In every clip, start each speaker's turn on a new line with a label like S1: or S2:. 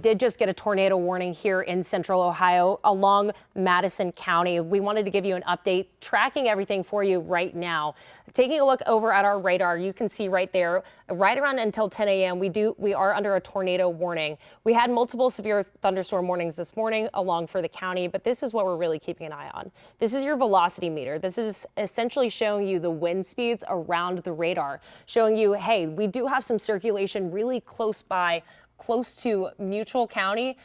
S1: Did just get a tornado warning here in central Ohio along Madison County. We wanted to give you an update, tracking everything for you right now. Taking a look over at our radar, you can see right there, right around until 10 a.m. we are under a tornado warning. We had multiple severe thunderstorm warnings this morning along for the county, but this is what we're really keeping an eye on. This is your velocity meter. This is essentially showing you the wind speeds around the radar, showing you, hey, we do have some circulation really close by, close to Mutual County,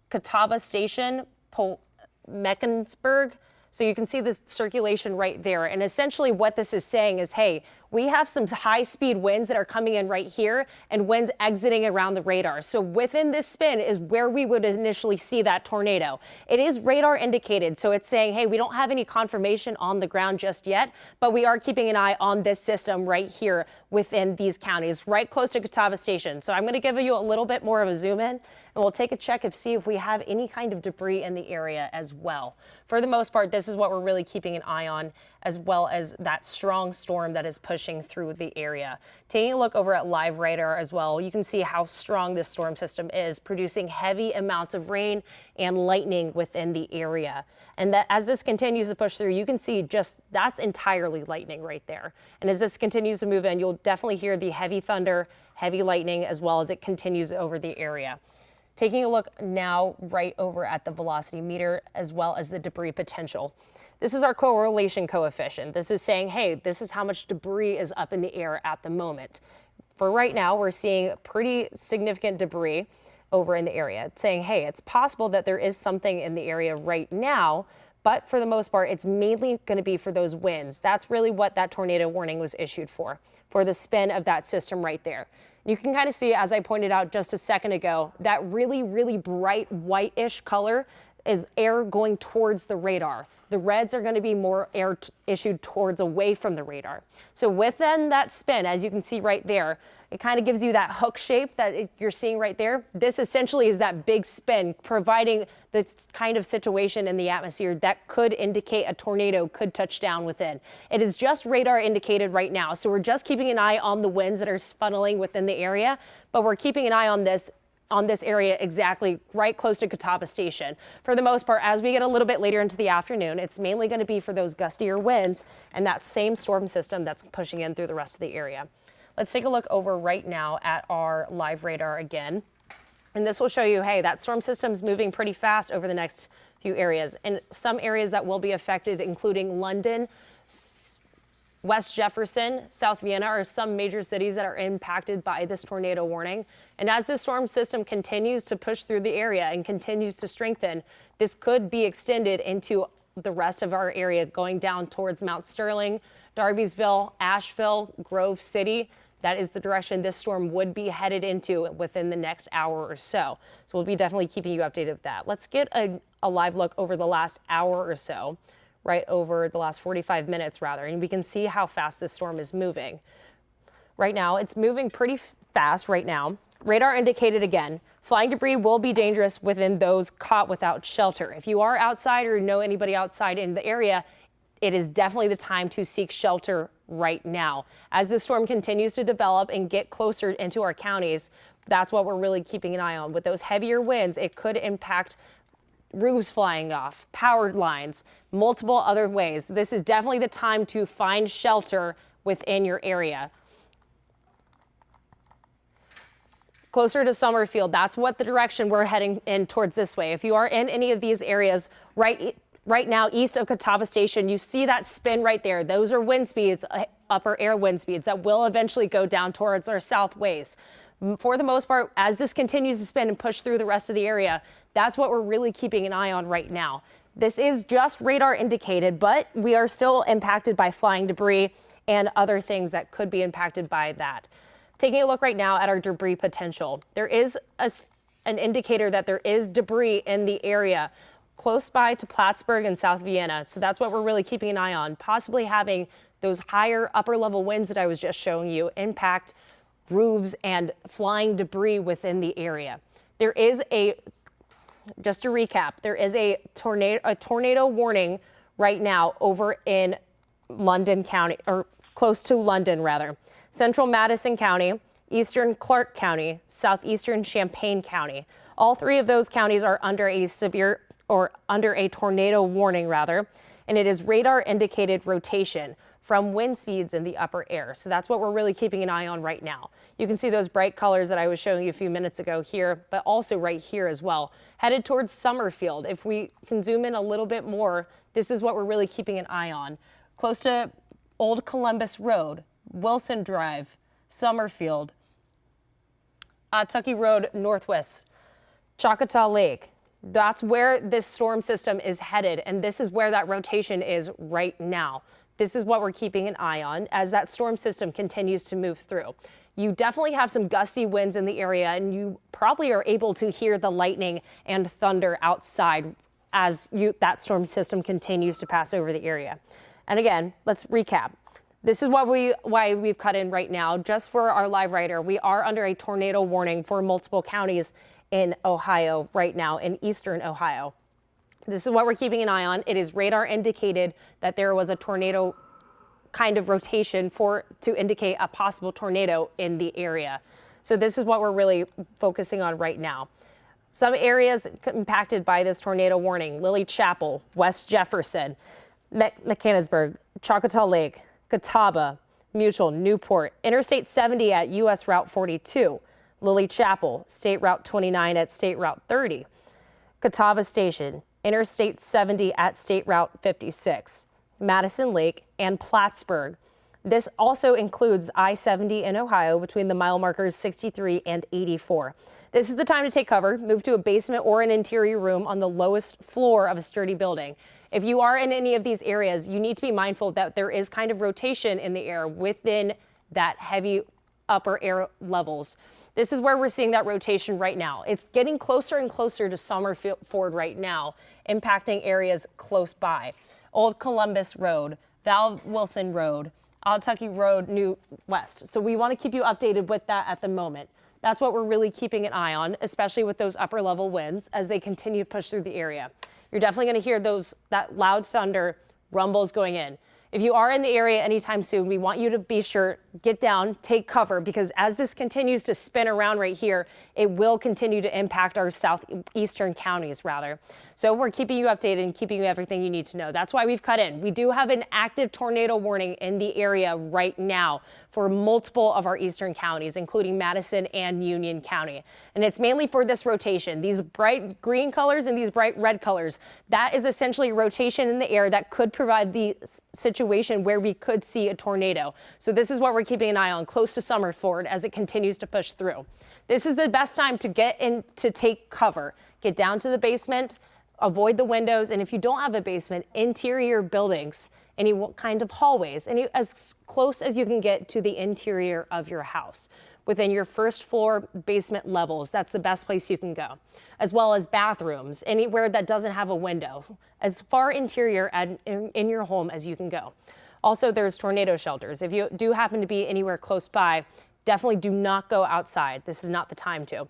S1: Catawba Station, Mecklenburg. So you can see the circulation right there. And essentially what this is saying is, hey, we have some high speed winds that are coming in right here and winds exiting around the radar. So within this spin is where we would initially see that tornado. It is radar indicated. So it's saying, hey, we don't have any confirmation on the ground just yet, but we are keeping an eye on this system right here within these counties, right close to Catawba Station. So I'm going to give you a little bit more of a zoom in, and we'll take a check and see if we have any kind of debris in the area as well. For the most part, this is what we're really keeping an eye on, as well as that strong storm that is pushing through the area. Taking a look over at live radar as well, you can see how strong this storm system is, producing heavy amounts of rain and lightning within the area. And that as this continues to push through, you can see just that's entirely lightning right there. And as this continues to move in, you'll definitely hear the heavy thunder, heavy lightning, as well as it continues over the area. Taking a look now right over at the velocity meter as well as the debris potential. This is our correlation coefficient. This is saying, hey, this is how much debris is up in the air at the moment. For right now, we're seeing pretty significant debris over in the area. It's saying, hey, it's possible that there is something in the area right now, but for the most part, it's mainly going to be for those winds. That's really what that tornado warning was issued for the spin of that system right there. You can kind of see, as I pointed out just a second ago, that really, really bright whitish color is air going towards the radar. The reds are going to be more air issued towards away from the radar. So within that spin, as you can see right there, it kind of gives you that hook shape that you're seeing right there. This essentially is that big spin, providing this kind of situation in the atmosphere that could indicate a tornado could touch down within. It is just radar indicated right now. So we're just keeping an eye on the winds that are funneling within the area, but we're keeping an eye on this area exactly right close to Catawba Station. For the most part, as we get a little bit later into the afternoon, it's mainly going to be for those gustier winds and that same storm system that's pushing in through the rest of the area. Let's take a look over right now at our live radar again. And this will show you, hey, that storm system's moving pretty fast over the next few areas. And some areas that will be affected, including London, West Jefferson, South Vienna are some major cities that are impacted by this tornado warning. And as this storm system continues to push through the area and continues to strengthen, this could be extended into the rest of our area, going down towards Mount Sterling, Darby'sville, Asheville, Grove City. That is the direction this storm would be headed into within the next hour or so. So we'll be definitely keeping you updated with that. Let's get a live look over the last hour or so. Right over the last 45 minutes rather, and we can see how fast this storm is moving. Right now, it's moving pretty fast right now. Radar indicated again, flying debris will be dangerous within those caught without shelter. If you are outside or know anybody outside in the area, it is definitely the time to seek shelter right now. As the storm continues to develop and get closer into our counties, that's what we're really keeping an eye on. With those heavier winds, it could impact roofs flying off, power lines, multiple other ways. This is definitely the time to find shelter within your area. Closer to Summerfield, that's what the direction we're heading in towards this way. If you are in any of these areas right now east of Catawba Station, you see that spin right there. Those are wind speeds, upper air wind speeds that will eventually go down towards our south ways. For the most part, as this continues to spin and push through the rest of the area, that's what we're really keeping an eye on right now. This is just radar indicated, but we are still impacted by flying debris and other things that could be impacted by that. Taking a look right now at our debris potential, there is an indicator that there is debris in the area close by to Plattsburgh and South Vienna. So that's what we're really keeping an eye on, possibly having those higher upper level winds that I was just showing you impact roofs and flying debris within the area. There is just to recap, there is a tornado warning right now over in London County, or close to London rather. Central Madison County, eastern Clark County, southeastern Champaign County. All three of those counties are under a tornado warning rather, and it is radar indicated rotation from wind speeds in the upper air. So that's what we're really keeping an eye on right now. You can see those bright colors that I was showing you a few minutes ago here, but also right here as well, headed towards Summerfield. If we can zoom in a little bit more, this is what we're really keeping an eye on. Close to Old Columbus Road, Wilson Drive, Summerfield, Tucky Road Northwest, Choctaw Lake. That's where this storm system is headed, and this is where that rotation is right now. This is what we're keeping an eye on as that storm system continues to move through. You definitely have some gusty winds in the area, and you probably are able to hear the lightning and thunder outside as that storm system continues to pass over the area. And again, let's recap. This is why we've cut in right now. Just for our live writer, we are under a tornado warning for multiple counties in Ohio right now, in eastern Ohio. This is what we're keeping an eye on. It is radar indicated that there was a tornado kind of rotation to indicate a possible tornado in the area. So this is what we're really focusing on right now. Some areas impacted by this tornado warning: Lily Chapel, West Jefferson, Mechanicsburg, Choctaw Lake, Catawba, Mutual, Newport, Interstate 70 at US Route 42, Lily Chapel, State Route 29 at State Route 30, Catawba Station, Interstate 70 at State Route 56, Madison Lake, and Plattsburgh. This also includes I-70 in Ohio between the mile markers 63 and 84. This is the time to take cover, move to a basement or an interior room on the lowest floor of a sturdy building. If you are in any of these areas, you need to be mindful that there is kind of rotation in the air within that heavy upper air levels. This is where we're seeing that rotation right now. It's getting closer and closer to Summerfield right now, impacting areas close by. Old Columbus Road, Val Wilson Road, Tucky Road, New West. So we want to keep you updated with that at the moment. That's what we're really keeping an eye on, especially with those upper level winds as they continue to push through the area. You're definitely going to hear that loud thunder rumbles going in. If you are in the area anytime soon, we want you to be sure, get down, take cover, because as this continues to spin around right here, it will continue to impact our southeastern counties rather. So we're keeping you updated and keeping you everything you need to know. That's why we've cut in. We do have an active tornado warning in the area right now for multiple of our eastern counties, including Madison and Union County. And it's mainly for this rotation. These bright green colors and these bright red colors, that is essentially rotation in the air that could provide the situation where we could see a tornado. So this is what we're keeping an eye on close to Summerford as it continues to push through. This is the best time to get in to take cover. Get down to the basement, avoid the windows, and if you don't have a basement, interior buildings, any kind of hallways, as close as you can get to the interior of your house. Within your first floor basement levels, that's the best place you can go, as well as bathrooms, anywhere that doesn't have a window, as far interior in your home as you can go. Also, there's tornado shelters. If you do happen to be anywhere close by, definitely do not go outside. This is not the time to.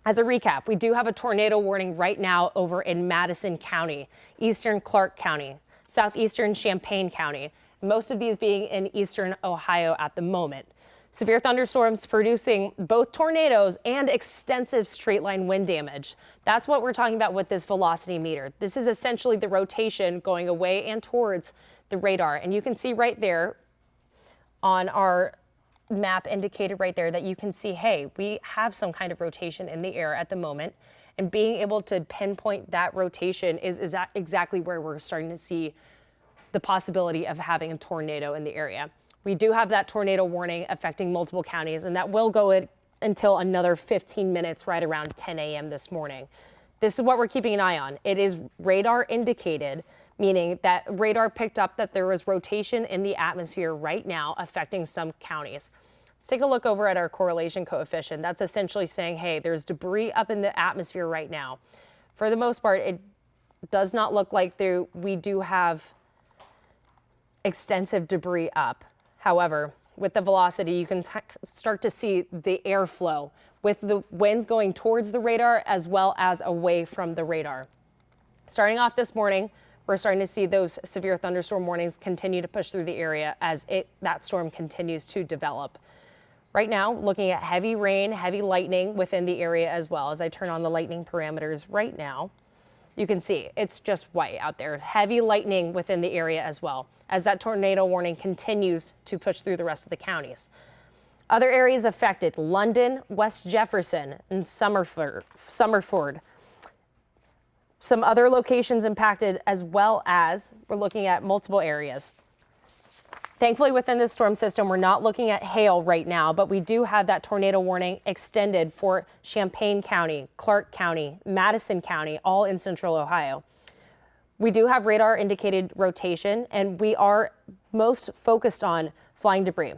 S1: As a recap, we do have a tornado warning right now over in Madison County, eastern Clark County, southeastern Champaign County, most of these being in eastern Ohio at the moment. Severe thunderstorms producing both tornadoes and extensive straight line wind damage. That's what we're talking about with this velocity meter. This is essentially the rotation going away and towards the radar. And you can see right there on our map indicated right there that you can see, hey, we have some kind of rotation in the air at the moment. And being able to pinpoint that rotation is exactly where we're starting to see the possibility of having a tornado in the area. We do have that tornado warning affecting multiple counties, and that will go until another 15 minutes right around 10 a.m. this morning. This is what we're keeping an eye on. It is radar indicated, meaning that radar picked up that there was rotation in the atmosphere right now affecting some counties. Let's take a look over at our correlation coefficient. That's essentially saying, hey, there's debris up in the atmosphere right now. For the most part, it does not look like we do have extensive debris up. However, with the velocity, you can start to see the airflow with the winds going towards the radar as well as away from the radar. Starting off this morning, we're starting to see those severe thunderstorm warnings continue to push through the area as that storm continues to develop. Right now, looking at heavy rain, heavy lightning within the area as well. As I turn on the lightning parameters right now, you can see it's just white out there. Heavy lightning within the area as well, as that tornado warning continues to push through the rest of the counties. Other areas affected: London, West Jefferson, and Summerford. Some other locations impacted, as well as we're looking at multiple areas. Thankfully, within this storm system, we're not looking at hail right now, but we do have that tornado warning extended for Champaign County, Clark County, Madison County, all in central Ohio. We do have radar indicated rotation, and we are most focused on flying debris.